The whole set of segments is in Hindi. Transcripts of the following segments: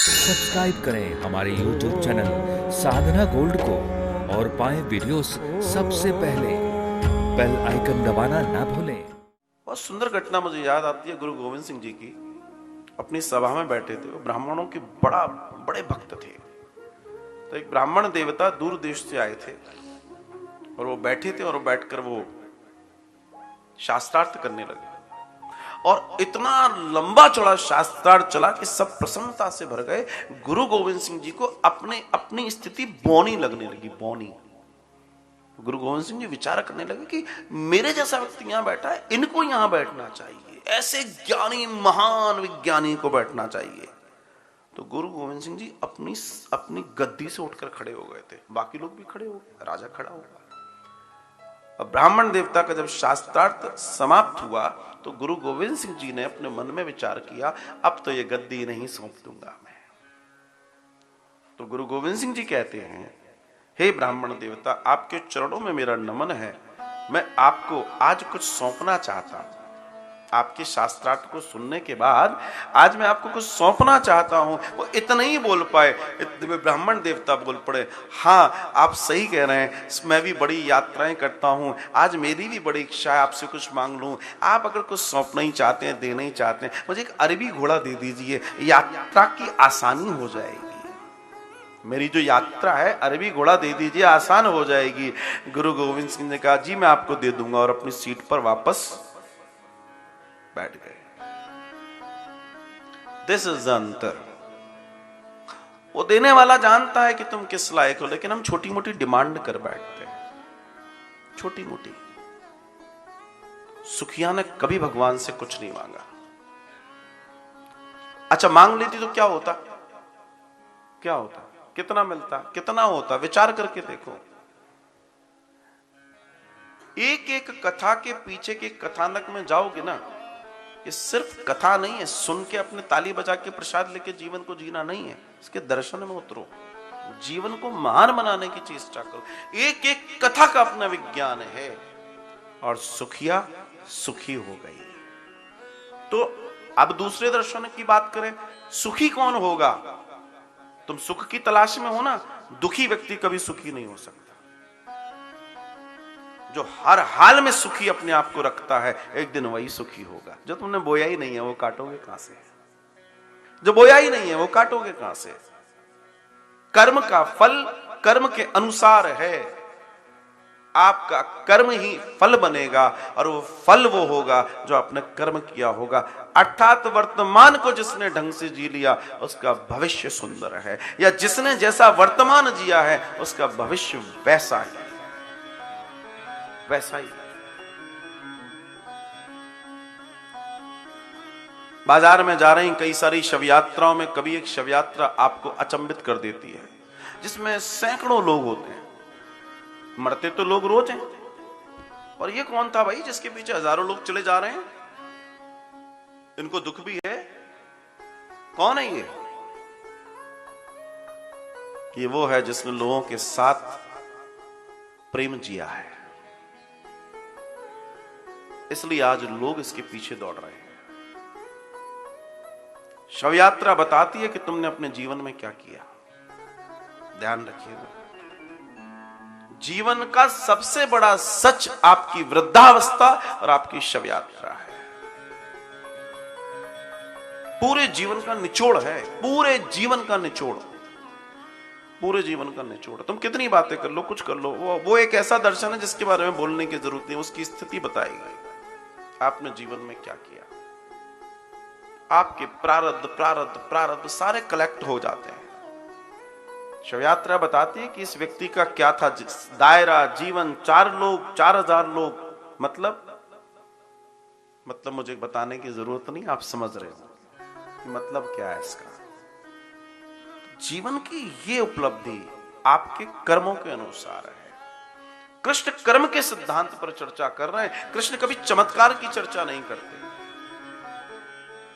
सब्सक्राइब करें हमारे YouTube चैनल साधना गोल्ड को और पाएं वीडियोस सबसे पहले। बेल आइकन दबाना ना भूलें। बहुत सुंदर घटना मुझे याद आती है गुरु गोविंद सिंह जी की। अपनी सभा में बैठे थे, वो ब्राह्मणों के बड़े भक्त थे। तो एक ब्राह्मण देवता दूर देश से आए थे और वो बैठे थे और बैठकर वो शास्त्रार्थ करने लगे और इतना लंबा चौड़ा शास्त्रार्थ चला कि सब प्रसन्नता से भर गए। गुरु गोविंद सिंह जी को अपनी स्थिति बौनी लगने लगी, बौनी। गुरु गोविंद सिंह जी विचार करने लगे कि मेरे जैसा व्यक्ति यहां बैठा है, इनको यहां बैठना चाहिए, ऐसे ज्ञानी महान विज्ञानी को बैठना चाहिए। तो गुरु गोविंद सिंह जी अपनी गद्दी से उठकर खड़े हो गए थे, बाकी लोग भी खड़े हो गए, राजा खड़ा हो गया। अब ब्राह्मण देवता का जब शास्त्रार्थ समाप्त हुआ तो गुरु गोविंद सिंह जी ने अपने मन में विचार किया, अब तो ये गद्दी नहीं सौंप दूंगा मैं। तो गुरु गोविंद सिंह जी कहते हैं, हे ब्राह्मण देवता, आपके चरणों में मेरा नमन है। मैं आपको आज कुछ सौंपना चाहता हूं। आपके शास्त्रार्थ को सुनने के बाद आज मैं आपको कुछ सौंपना चाहता हूं। वो इतना ही बोल पाए, इतने में ब्राह्मण देवता बोल पड़े, हाँ आप सही कह रहे हैं, मैं भी बड़ी यात्राएं करता हूं, आज मेरी भी बड़ी इच्छा है आपसे कुछ मांग लूं। आप अगर कुछ सौंपना ही चाहते हैं, देना ही चाहते हैं, मुझे एक अरबी घोड़ा दे दीजिए, यात्रा की आसानी हो जाएगी। मेरी जो यात्रा है, अरबी घोड़ा दे दीजिए, आसान हो जाएगी। गुरु गोविंद सिंह ने कहा, जी मैं आपको दे दूंगा, और अपनी सीट पर वापस बैठ गए। दिस इज अंतर। वो देने वाला जानता है कि तुम किस लायक हो, लेकिन हम छोटी मोटी डिमांड कर बैठते हैं, छोटी मोटी। सुखिया ने कभी भगवान से कुछ नहीं मांगा। अच्छा, मांग लेती तो क्या होता, क्या होता, कितना मिलता, कितना होता, विचार करके देखो। एक एक कथा के पीछे के कथानक में जाओगे ना, ये सिर्फ कथा नहीं है, सुन के अपने ताली बजा के प्रसाद लेके जीवन को जीना नहीं है, इसके दर्शन में उतरो, जीवन को महान बनाने की चेष्टा करो। एक एक कथा का अपना विज्ञान है। और सुखिया सुखी हो गई। तो अब दूसरे दर्शन की बात करें, सुखी कौन होगा? तुम सुख की तलाश में हो ना, दुखी व्यक्ति कभी सुखी नहीं हो सकता। जो हर हाल में सुखी अपने आप को रखता है, एक दिन वही सुखी होगा। जो तुमने बोया ही नहीं है वो काटोगे कहां से? जो बोया ही नहीं है वो काटोगे कहां से? कर्म का फल कर्म के अनुसार है। आपका कर्म ही फल बनेगा, और वो फल वो होगा जो आपने कर्म किया होगा। अर्थात वर्तमान को जिसने ढंग से जी लिया उसका भविष्य सुंदर है, या जिसने जैसा वर्तमान जिया है उसका भविष्य वैसा ही, वैसा ही। बाजार में जा रही कई सारी शव यात्राओं में कभी एक शव यात्रा आपको अचंभित कर देती है, जिसमें सैकड़ों लोग होते हैं। मरते तो लोग रोज हैं, और ये कौन था भाई जिसके पीछे हजारों लोग चले जा रहे हैं? इनको दुख भी है। कौन है ये? ये वो है जिसने लोगों के साथ प्रेम जिया है, इसलिए आज लोग इसके पीछे दौड़ रहे हैं। शव यात्रा बताती है कि तुमने अपने जीवन में क्या किया। ध्यान रखिएगा, जीवन का सबसे बड़ा सच आपकी वृद्धावस्था और आपकी शव यात्रा है। पूरे जीवन का निचोड़ है, पूरे जीवन का निचोड़, पूरे जीवन का निचोड़। तुम कितनी बातें कर लो, कुछ कर लो, वो एक ऐसा दर्शन है जिसके बारे में बोलने की जरूरत नहीं, उसकी स्थिति बताएगी आपने जीवन में क्या किया। आपके प्रारब्ध प्रारब्ध प्रारब्ध सारे कलेक्ट हो जाते हैं। शव यात्रा बताती है कि इस व्यक्ति का क्या था दायरा जीवन। 4 लोग, 4000 लोग, मतलब मुझे बताने की जरूरत नहीं, आप समझ रहे हो कि मतलब क्या है इसका। जीवन की ये उपलब्धि आपके कर्मों के अनुसार है। कृष्ण कर्म के सिद्धांत पर चर्चा कर रहे हैं। कृष्ण कभी चमत्कार की चर्चा नहीं करते।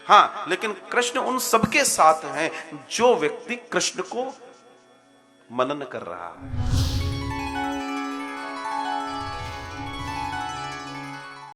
हाँ, लेकिन कृष्ण उन सबके साथ हैं जो व्यक्ति कृष्ण को मनन कर रहा है।